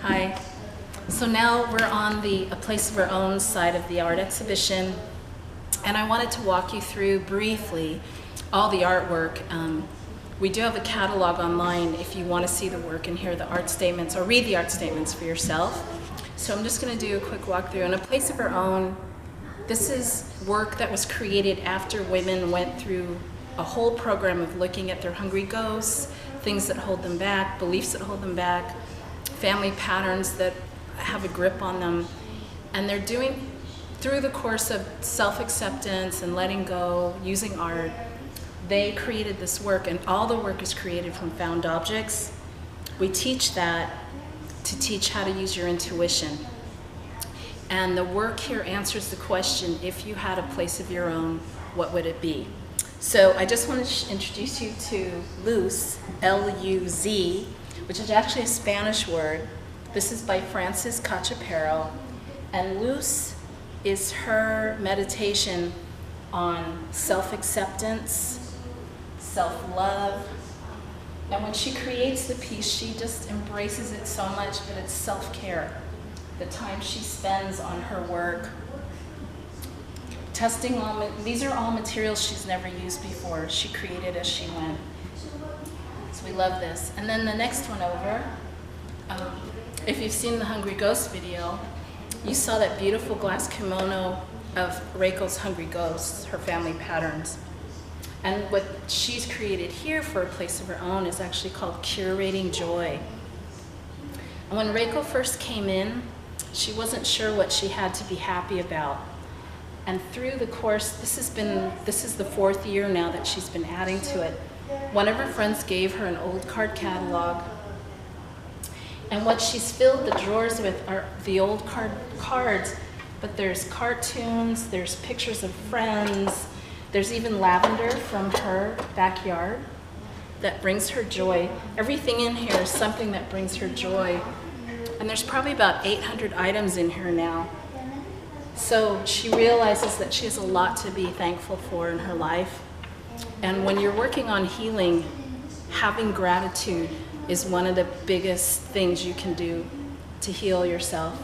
Hi. So now we're on the A Place of Our Own side of the art exhibition, and I wanted to walk you through briefly all the artwork. We do have a catalog online if you want to see the work and hear the art statements or read the art statements for yourself. So I'm just going to do a quick walkthrough. In A Place of Our Own, this is work that was created after women went through a whole program of looking at their hungry ghosts, things that hold them back, beliefs that hold them back, family patterns that have a grip on them. And they're doing, through the course of self-acceptance and letting go, using art, they created this work, and all the work is created from found objects. We teach that to teach how to use your intuition. And the work here answers the question, if you had a place of your own, what would it be? So I just want to introduce you to Luz, L-U-Z, which is actually a Spanish word. This is by Frances Cachapero. And Luz is her meditation on self-acceptance, self-love. And when she creates the piece, she just embraces it so much, but it's self-care. The time she spends on her work, testing all, these are all materials she's never used before. She created as she went. So we love this. And then the next one over, if you've seen the Hungry Ghost video, you saw that beautiful glass kimono of Reiko's Hungry Ghosts, her family patterns. And what she's created here for A Place of Her Own is actually called Curating Joy. And when Reiko first came in, she wasn't sure what she had to be happy about. And through the course, this is the 4th year now that she's been adding to it. One of her friends gave her an old card catalog. And what she's filled the drawers with are the old cards, but there's cartoons, there's pictures of friends, there's even lavender from her backyard that brings her joy. Everything in here is something that brings her joy. And there's probably about 800 items in here now. So she realizes that she has a lot to be thankful for in her life. And when you're working on healing, having gratitude is one of the biggest things you can do to heal yourself.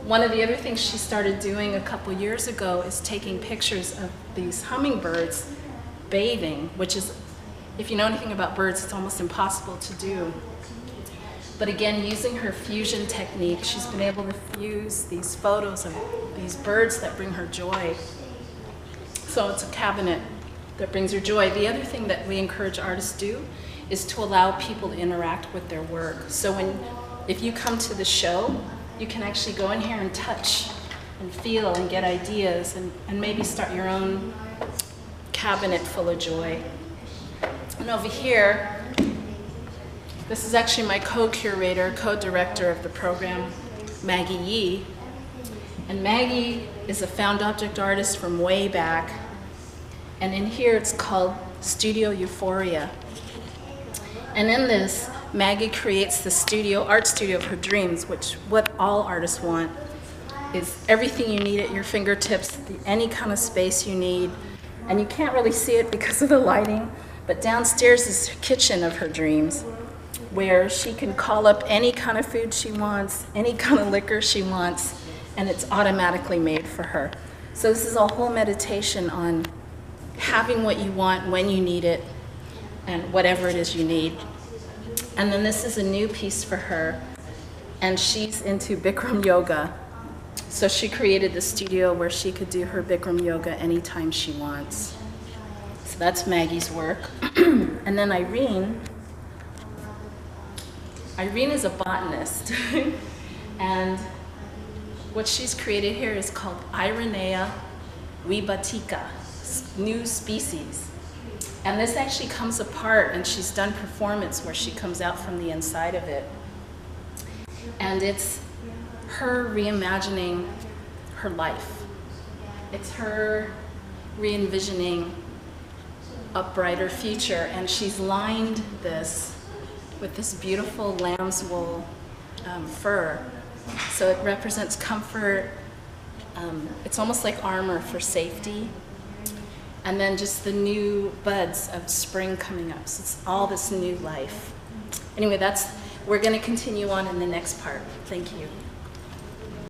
One of the other things she started doing a couple years ago is taking pictures of these hummingbirds bathing, which is, if you know anything about birds, it's almost impossible to do. But again, using her fusion technique, she's been able to fuse these photos of these birds that bring her joy. So it's a cabinet that brings her joy. The other thing that we encourage artists to do is to allow people to interact with their work. So if you come to the show, you can actually go in here and touch and feel and get ideas and maybe start your own cabinet full of joy. And over here, this is actually my co-curator, co-director of the program, Maggie Yee. And Maggie is a found object artist from way back. And in here it's called Studio Euphoria. And in this, Maggie creates the art studio of her dreams, which what all artists want is everything you need at your fingertips, any kind of space you need. And you can't really see it because of the lighting, but downstairs is the kitchen of her dreams, where she can call up any kind of food she wants, any kind of liquor she wants, and it's automatically made for her. So this is a whole meditation on having what you want when you need it, and whatever it is you need. And then this is a new piece for her, and she's into Bikram yoga. So she created the studio where she could do her Bikram yoga anytime she wants. So that's Maggie's work. And then Irene is a botanist. And what she's created here is called Irenea wibatica, new species. And this actually comes apart, and she's done performance where she comes out from the inside of it. And it's her reimagining her life. It's her re-envisioning a brighter future, and she's lined this with this beautiful lamb's wool fur. So it represents comfort. It's almost like armor for safety. And then just the new buds of spring coming up. So it's all this new life. Anyway, we're going to continue on in the next part. Thank you.